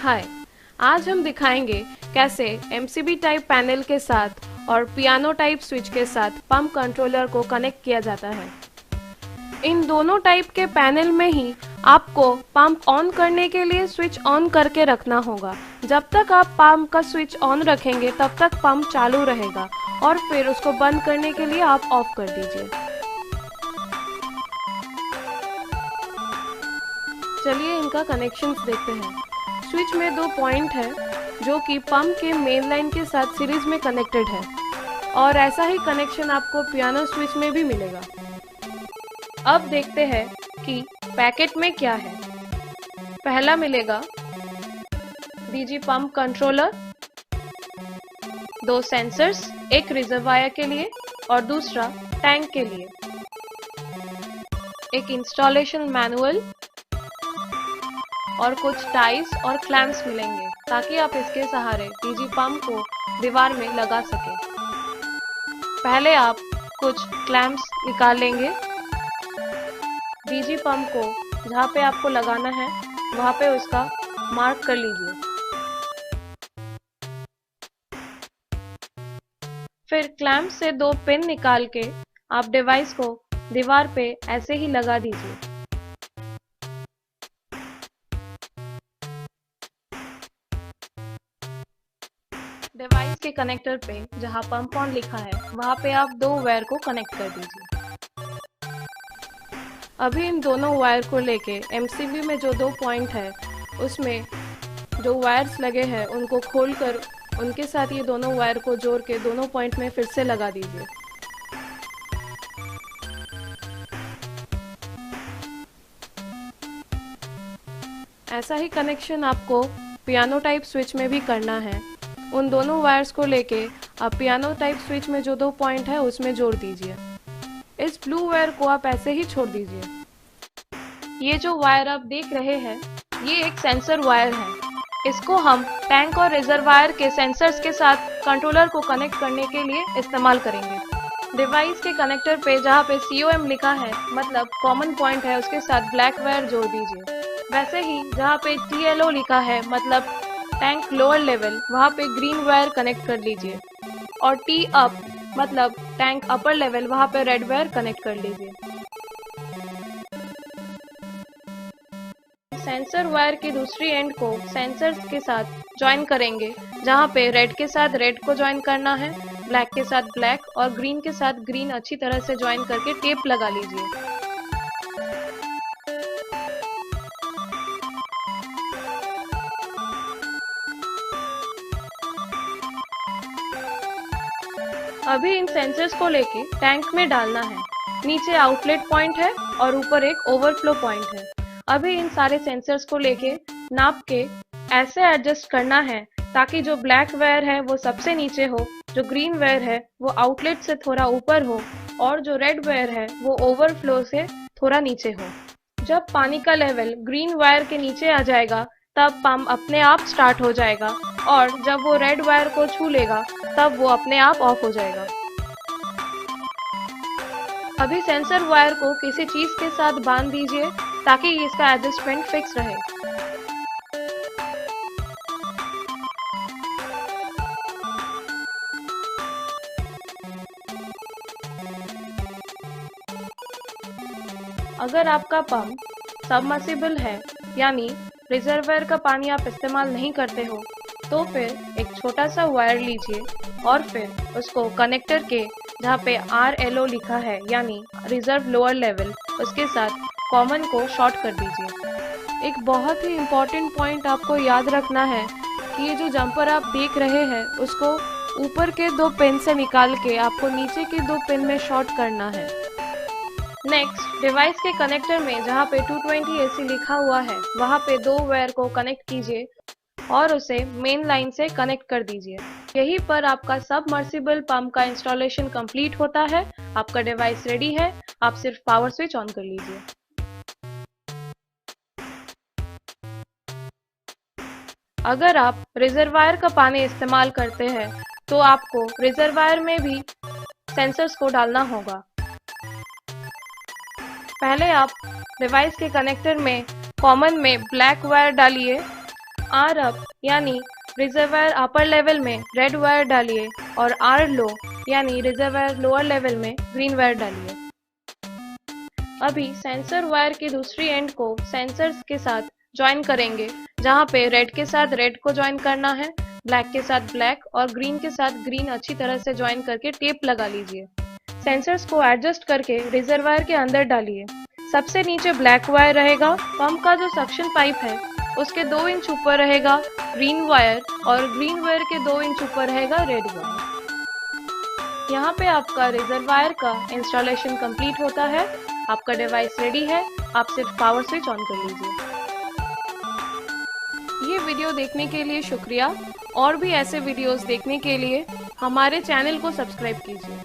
हाय, आज हम दिखाएंगे कैसे MCB टाइप पैनल के साथ और पियानो टाइप स्विच के साथ पंप कंट्रोलर को कनेक्ट किया जाता है। इन दोनों टाइप के पैनल में ही आपको पंप ऑन करने के लिए स्विच ऑन करके रखना होगा। जब तक आप पंप का स्विच ऑन रखेंगे तब तक पंप चालू रहेगा और फिर उसको बंद करने के लिए आप ऑफ कर दीजिए। चलिए इनका कनेक्शंस देखते हैं। स्विच में दो पॉइंट है जो कि पंप के मेन लाइन के साथ सीरीज में कनेक्टेड है और ऐसा ही कनेक्शन आपको पियानो स्विच में भी मिलेगा। अब देखते हैं कि पैकेट में क्या है। पहला मिलेगा डीजी पंप कंट्रोलर, दो सेंसर्स, एक रिजर्वायर के लिए और दूसरा टैंक के लिए, एक इंस्टॉलेशन मैनुअल और कुछ टाइज और क्लैंप्स मिलेंगे ताकि आप इसके सहारे डीजी पंप को दीवार में लगा सकें। पहले आप कुछ क्लैंप्स निकाल लेंगे। डीजी पंप को जहाँ पे आपको लगाना है वहाँ पे उसका मार्क कर लीजिए। फिर क्लैंप से दो पिन निकाल के आप डिवाइस को दीवार पे ऐसे ही लगा दीजिए। डिवाइस के कनेक्टर पे जहाँ पंप ऑन लिखा है वहाँ पे आप दो वायर को कनेक्ट कर दीजिए। अभी इन दोनों वायर को लेके MCB में जो दो पॉइंट है उसमें जो वायर्स लगे हैं उनको खोलकर उनके साथ ये दोनों वायर को जोड़ के दोनों पॉइंट में फिर से लगा दीजिए। ऐसा ही कनेक्शन आपको पियानो टाइप स्विच में भी करना है। उन दोनों वायर्स को लेके आप पियानो टाइप स्विच में जो दो पॉइंट है उसमें जोड़ दीजिए। इस ब्लू वायर को आप ऐसे ही छोड़ दीजिए। ये जो वायर आप देख रहे हैं ये एक सेंसर वायर है। इसको हम टैंक और रिजर्वायर के सेंसर्स के साथ कंट्रोलर को कनेक्ट करने के लिए इस्तेमाल करेंगे। डिवाइस के कनेक्टर पे जहाँ पे COM लिखा है मतलब कॉमन पॉइंट है उसके साथ ब्लैक वायर जोड़ दीजिए। वैसे ही जहाँ पे TLO लिखा है मतलब टैंक लोअर लेवल वहाँ पे ग्रीन वायर कनेक्ट कर लीजिए और T अप मतलब टैंक अपर लेवल वहाँ पे रेड वायर कनेक्ट कर लीजिए। सेंसर वायर की दूसरी एंड को सेंसर्स के साथ ज्वाइन करेंगे। जहाँ पे रेड के साथ रेड को ज्वाइन करना है, ब्लैक के साथ ब्लैक और ग्रीन के साथ ग्रीन अच्छी तरह से ज्वाइन करके टेप लगा लीजिए। अभी इन सेंसर्स को लेके टैंक में डालना है। नीचे आउटलेट पॉइंट है और ऊपर एक ओवरफ्लो पॉइंट है। अभी इन सारे सेंसर्स को लेके नाप के ऐसे एडजस्ट करना है ताकि जो ब्लैक वायर है वो सबसे नीचे हो, जो ग्रीन वायर है वो आउटलेट से थोड़ा ऊपर हो और जो रेड वायर है वो ओवरफ्लो से थोड़ा नीचे हो। जब पानी का लेवल ग्रीन वायर के नीचे आ जाएगा तब पंप अपने आप स्टार्ट हो जाएगा और जब वो रेड वायर को छू लेगा तब वो अपने आप ऑफ हो जाएगा। अभी सेंसर वायर को किसी चीज के साथ बांध दीजिए ताकि इसका एडजस्टमेंट फिक्स रहे। अगर आपका पंप सबमर्सिबल है यानी रिजर्वायर का पानी आप इस्तेमाल नहीं करते हो तो फिर एक छोटा सा वायर लीजिए और फिर उसको कनेक्टर के जहाँ पे RLO लिखा है यानी रिजर्व लोअर लेवल उसके साथ कॉमन को शॉर्ट कर दीजिए। एक बहुत ही इम्पोर्टेंट पॉइंट आपको याद रखना है कि ये जो जंपर आप देख रहे हैं उसको ऊपर के दो पिन से निकाल के आपको नीचे के दो पिन में शॉर्ट करना है। नेक्स्ट डिवाइस के कनेक्टर में जहाँ पे 220 AC लिखा हुआ है वहाँ पे दो वायर को कनेक्ट कीजिए और उसे मेन लाइन से कनेक्ट कर दीजिए। यहीं पर आपका सबमर्सिबल पंप का इंस्टॉलेशन कंप्लीट होता है। आपका डिवाइस रेडी है, आप सिर्फ पावर स्विच ऑन कर लीजिए। अगर आप रिजर्वायर का पानी इस्तेमाल करते हैं तो आपको रिजर्वायर में भी सेंसर्स को डालना होगा। पहले आप डिवाइस के कनेक्टर में कॉमन में ब्लैक वायर डालिए आर अप यानी रिजर्वायर अपर लेवल में रेड वायर डालिए और आर लो यानी रिजर्वायर लोअर लेवल में ग्रीन वायर डालिए। अभी सेंसर वायर की दूसरी एंड को सेंसर्स के साथ ज्वाइन करेंगे, जहाँ पे रेड के साथ रेड को ज्वाइन करना है, ब्लैक के साथ ब्लैक और ग्रीन के साथ ग्रीन अच्छी तरह से ज्वाइन करके टेप लगा लीजिए। सेंसर्स को एडजस्ट करके रिजर्वायर के अंदर डालिए। सबसे नीचे ब्लैक वायर रहेगा, पंप का जो सक्शन पाइप है उसके 2 इंच ऊपर रहेगा ग्रीन वायर और ग्रीन वायर के 2 इंच ऊपर रहेगा रेड वायर। यहाँ पे आपका रिजर्वायर का इंस्टॉलेशन कंप्लीट होता है। आपका डिवाइस रेडी है, आप सिर्फ पावर स्विच ऑन कर लीजिए। ये वीडियो देखने के लिए शुक्रिया। और भी ऐसे वीडियोस देखने के लिए हमारे चैनल को सब्सक्राइब कीजिए।